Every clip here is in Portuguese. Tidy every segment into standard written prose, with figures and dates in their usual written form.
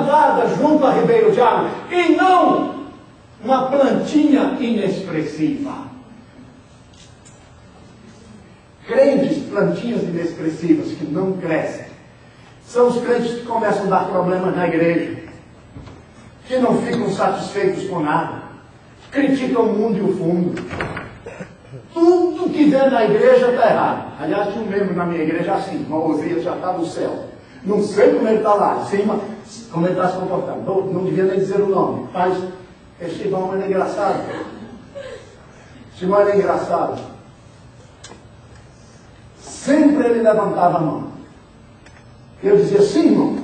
plantada junto a ribeiro de água, e não uma plantinha inexpressiva. Crentes, plantinhas inexpressivas que não crescem, são os crentes que começam a dar problemas na igreja, que não ficam satisfeitos com nada, criticam o mundo e o fundo. Tudo que vem na igreja está errado. Aliás, tinha um membro na minha igreja assim, uma Osias já está no céu. Não sei como ele está lá, em cima, como ele está se comportando. Não devia nem dizer o nome. Mas esse irmão era engraçado. Esse irmão era engraçado. Sempre ele levantava a mão. Eu dizia, sim, irmão.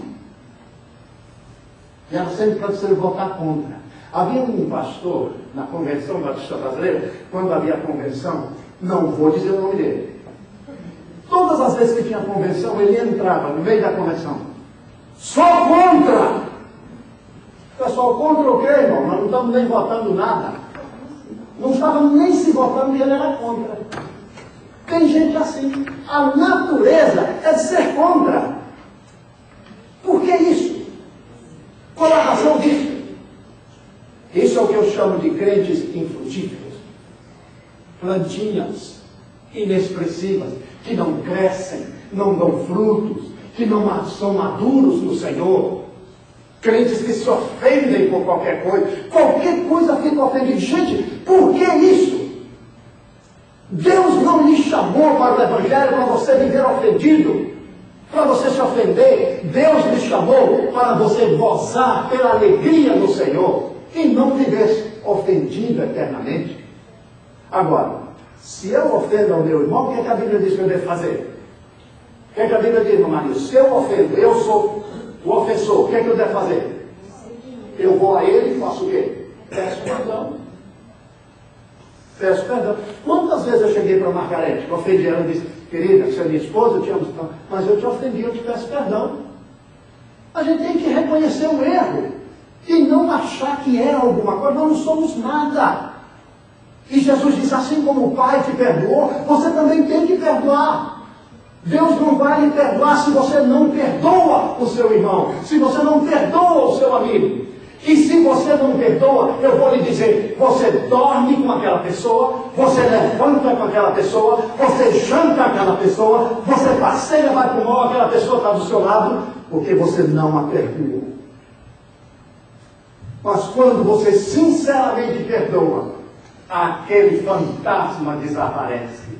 E era sempre para você votar contra. Havia um pastor na Convenção Batista Brasileira, quando havia a convenção, não vou dizer o nome dele. Todas as vezes que tinha convenção, ele entrava no meio da convenção. Só contra! Pessoal, contra o quê, irmão? Nós não estamos nem votando nada. Não estávamos nem se votando e ele era contra. Tem gente assim. A natureza é de ser contra. Por que isso? Qual a razão disso? Isso é o que eu chamo de crentes infrutíferos. Plantinhas inexpressivas, que não crescem, não dão frutos, que não são maduros no Senhor. Crentes que se ofendem por qualquer coisa fica ofendido. Gente, por que isso? Deus não lhe chamou para o Evangelho para você viver ofendido, para você se ofender. Deus lhe chamou para você gozar pela alegria do Senhor e não viver ofendido eternamente. Agora, se eu ofendo ao meu irmão, o que é que a Bíblia diz que eu devo fazer? O que é que a Bíblia diz, meu marido? Se eu ofendo, eu sou o ofensor, o que é que eu devo fazer? Eu vou a ele e faço o quê? Peço perdão. Peço perdão. Quantas vezes eu cheguei para a Margarete, que ofendi ela e disse, querida, você é minha esposa, eu te amo, mas eu te ofendi, eu te peço perdão. A gente tem que reconhecer o erro e não achar que é alguma coisa. Nós não somos nada. E Jesus disse, assim como o Pai te perdoou, você também tem que perdoar. Deus não vai lhe perdoar se você não perdoa o seu irmão, se você não perdoa o seu amigo. E se você não perdoa, eu vou lhe dizer, você dorme com aquela pessoa, você levanta com aquela pessoa, você janta com aquela pessoa, você passeia, vai para o mall, aquela pessoa está do seu lado, porque você não a perdoa. Mas quando você sinceramente perdoa, aquele fantasma desaparece.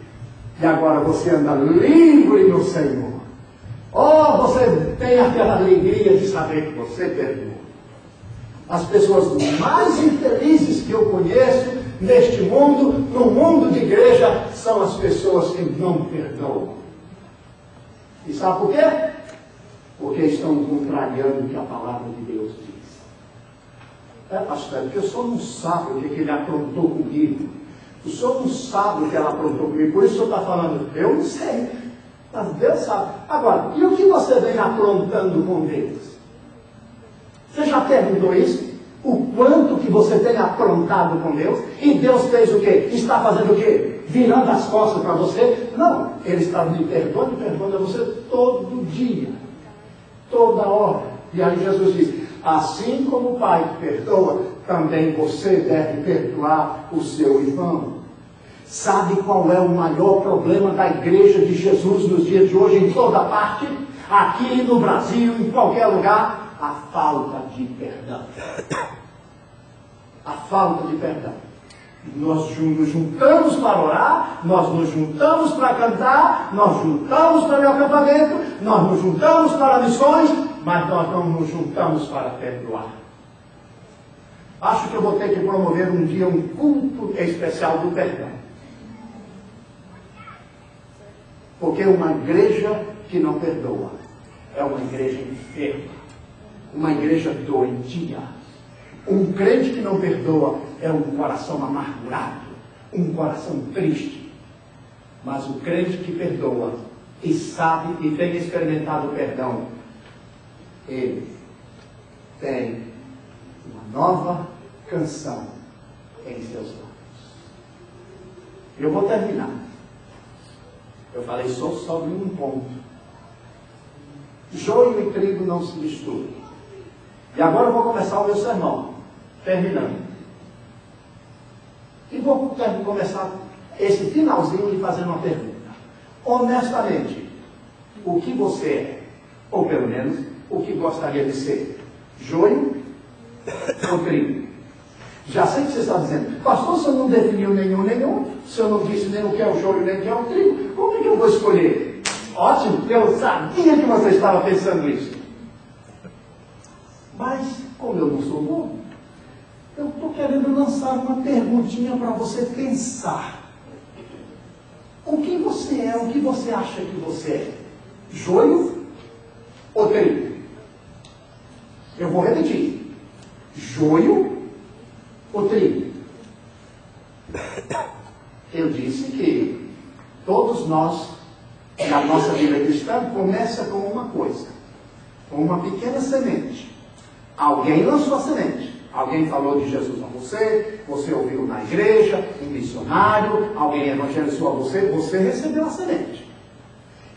E agora você anda livre no Senhor. Oh, você tem aquela alegria de saber que você perdoa. As pessoas mais infelizes que eu conheço neste mundo, no mundo de igreja, são as pessoas que não perdoam. E sabe por quê? Porque estão contrariando o que a palavra de Deus diz. Pastor, porque o senhor não sabe o que ele aprontou comigo. O senhor não sabe o que ela aprontou comigo. Por isso o senhor está falando, eu não sei. Mas Deus sabe. Agora, e o que você vem aprontando com Deus? Você já perguntou isso? O quanto que você tem aprontado com Deus? E Deus fez o quê? Está fazendo o quê? Virando as costas para você? Não. Ele está lhe perdoando e perdoando a você todo dia. Toda hora. E aí Jesus diz, assim como o Pai te perdoa, também você deve perdoar o seu irmão. Sabe qual é o maior problema da igreja de Jesus nos dias de hoje, em toda parte? Aqui no Brasil, em qualquer lugar? A falta de perdão. A falta de perdão. Nós nos juntamos para orar, nós nos juntamos para cantar, nós juntamos para o acampamento, nós nos juntamos para missões, mas nós não nos juntamos para perdoar. Acho que eu vou ter que promover um dia um culto especial do perdão. Porque uma igreja que não perdoa é uma igreja enferma. Uma igreja doentia. Um crente que não perdoa é um coração amargurado, um coração triste. Mas o crente que perdoa e sabe e tem experimentado o perdão, ele tem uma nova canção em seus lábios. Eu vou terminar. Eu falei só sobre um ponto. Joio e trigo não se misturam. E agora eu vou começar o meu sermão, terminando. E vou começar esse finalzinho de fazer uma pergunta. Honestamente, o que você é? Ou pelo menos, o que gostaria de ser? Joio ou trigo? Já sei que você está dizendo, pastor, se eu não definiu nenhum, se eu não disse nem o que é o joio, nem o que é o trigo, como é que eu vou escolher? Ótimo, eu sabia que você estava pensando isso. Mas, como eu não sou bom, eu estou querendo lançar uma perguntinha para você pensar. O que você é, o que você acha que você é? Joio ou trigo? Eu vou repetir. Joio ou trigo? Eu disse que todos nós, na nossa vida cristã, começa com uma coisa, com uma pequena semente. Alguém lançou a semente. Alguém falou de Jesus a você, você ouviu na igreja, um missionário, alguém evangelizou a você, você recebeu a semente.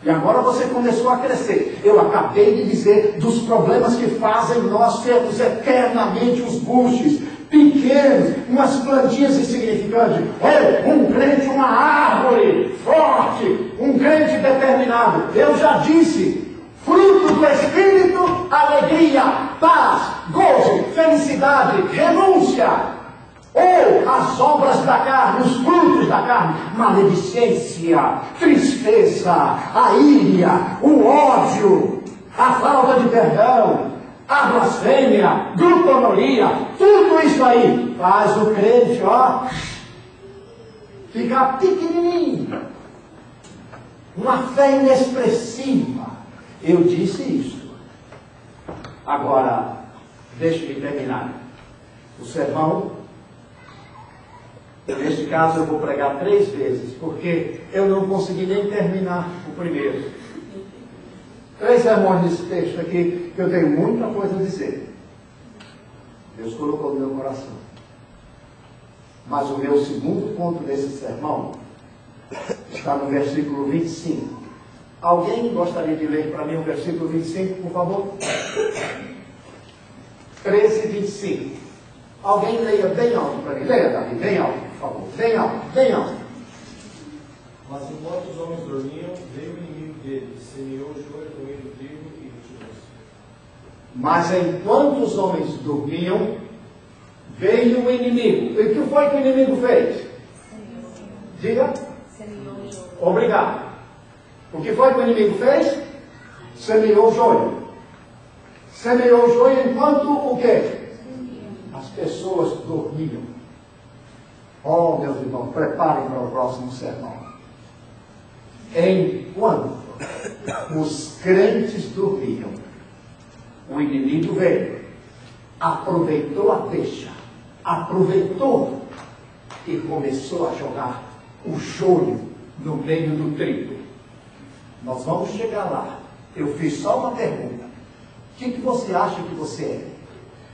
E agora você começou a crescer. Eu acabei de dizer dos problemas que fazem nós sermos eternamente os buches, pequenos, umas plantinhas insignificantes. É um crente, uma árvore forte, um crente determinado. Eu já disse, fruto do Espírito, alegria, paz, gozo, felicidade, renúncia. Ou as obras da carne, os frutos da carne, maledicência, tristeza, a ira, o ódio, a falta de perdão, a blasfêmia, glutonaria, tudo isso aí faz o crente, ó, ficar pequenininho. Uma fé inexpressiva. Eu disse isso. Agora, deixe-me terminar. O sermão, neste caso eu vou pregar 3 vezes, porque eu não consegui nem terminar o primeiro. 3 sermões nesse texto aqui, que eu tenho muita coisa a dizer. Deus colocou no meu coração. Mas o meu segundo ponto desse sermão está no versículo 25. Alguém gostaria de ler para mim o versículo 25, por favor? 13, 25. Alguém leia bem alto para mim. Leia, Davi, bem alto, por favor. Bem alto, bem alto. Mas enquanto os homens dormiam, veio o inimigo deles, semeou o joio no meio do trigo e retirou-se. Mas enquanto os homens dormiam, veio o inimigo. E o que foi que o inimigo fez? Diga. Obrigado. O que foi que o inimigo fez? Semeou o joio. Semeou o joio enquanto o quê? As pessoas dormiam. Oh, meus irmãos, preparem para o próximo sermão. Enquanto os crentes dormiam, o inimigo veio, aproveitou a deixa, aproveitou e começou a jogar o joio no meio do trigo. Nós vamos chegar lá. Eu fiz só uma pergunta. O que você acha que você é?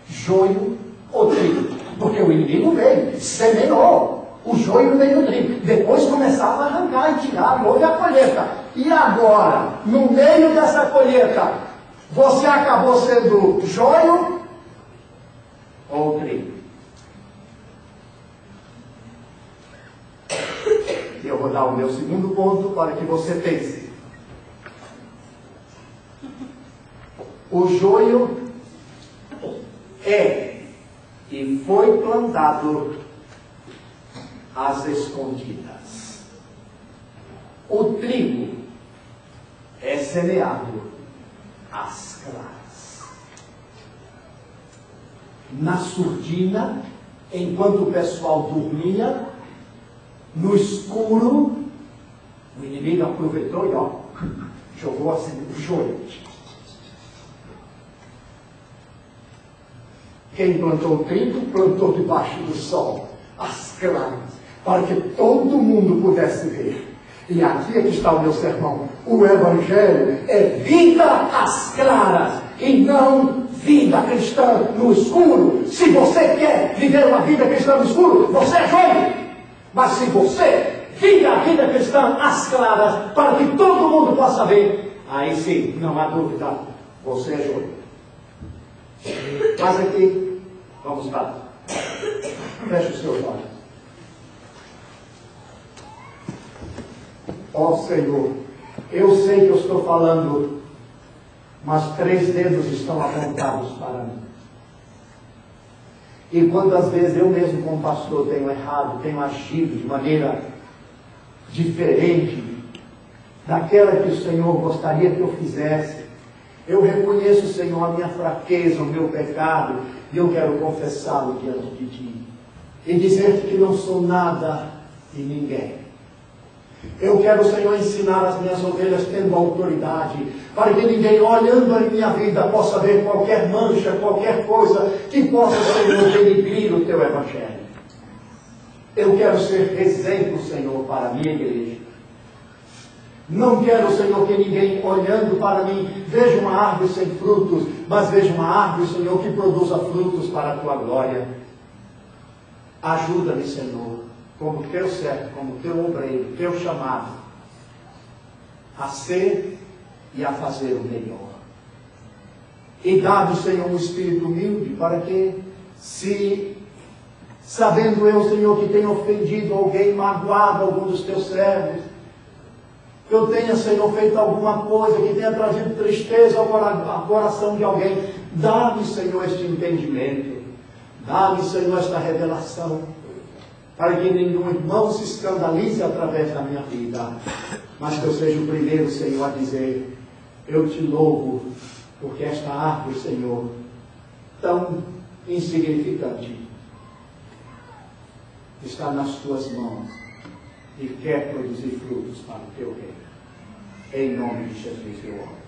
Joio ou trigo? Porque o inimigo veio, semeou o joio no meio do trigo. Depois começava a arrancar e tirar, e houve a colheita. E agora, no meio dessa colheita, você acabou sendo joio ou trigo? E eu vou dar o meu segundo ponto para que você pense. O joio é e foi plantado às escondidas. O trigo é semeado às claras. Na surdina, enquanto o pessoal dormia, no escuro, o inimigo aproveitou e ó, jogou assim o joio. Quem plantou o trigo, plantou debaixo do sol, as claras, para que todo mundo pudesse ver. E aqui é que está o meu sermão. O Evangelho é vida às claras, e não vida cristã no escuro. Se você quer viver uma vida cristã no escuro, você é joio. Mas se você vive a vida cristã às claras, para que todo mundo possa ver, aí sim, não há dúvida, você é joio. Mas aqui, vamos lá. Feche os seus olhos. Ó Senhor, eu sei que eu estou falando, mas 3 dedos estão apontados para mim. E quantas vezes eu mesmo como pastor tenho errado, tenho agido de maneira diferente daquela que o Senhor gostaria que eu fizesse. Eu reconheço, Senhor, a minha fraqueza, o meu pecado, e eu quero confessá-lo diante de Ti. E dizer-te que não sou nada e ninguém. Eu quero, Senhor, ensinar as minhas ovelhas tendo autoridade, para que ninguém, olhando a minha vida, possa ver qualquer mancha, qualquer coisa que possa, Senhor, denigrir o Teu Evangelho. Eu quero ser exemplo, Senhor, para a minha igreja. Não quero, Senhor, que ninguém, olhando para mim, veja uma árvore sem frutos, mas veja uma árvore, Senhor, que produza frutos para a Tua glória. Ajuda-me, Senhor, como Teu servo, como Teu obreiro, Teu chamado, a ser e a fazer o melhor. E dá-me, Senhor, um espírito humilde, para que, se, sabendo eu, Senhor, que tenho ofendido alguém, magoado algum dos Teus servos, eu tenha, Senhor, feito alguma coisa que tenha trazido tristeza ao coração de alguém, dá-me, Senhor, este entendimento, dá-me, Senhor, esta revelação, para que nenhum irmão se escandalize através da minha vida, mas que eu seja o primeiro, Senhor, a dizer: eu te louvo, porque esta árvore, Senhor, tão insignificante, está nas Tuas mãos e quer produzir frutos para o Teu reino. Em nome de Jesus eu oro.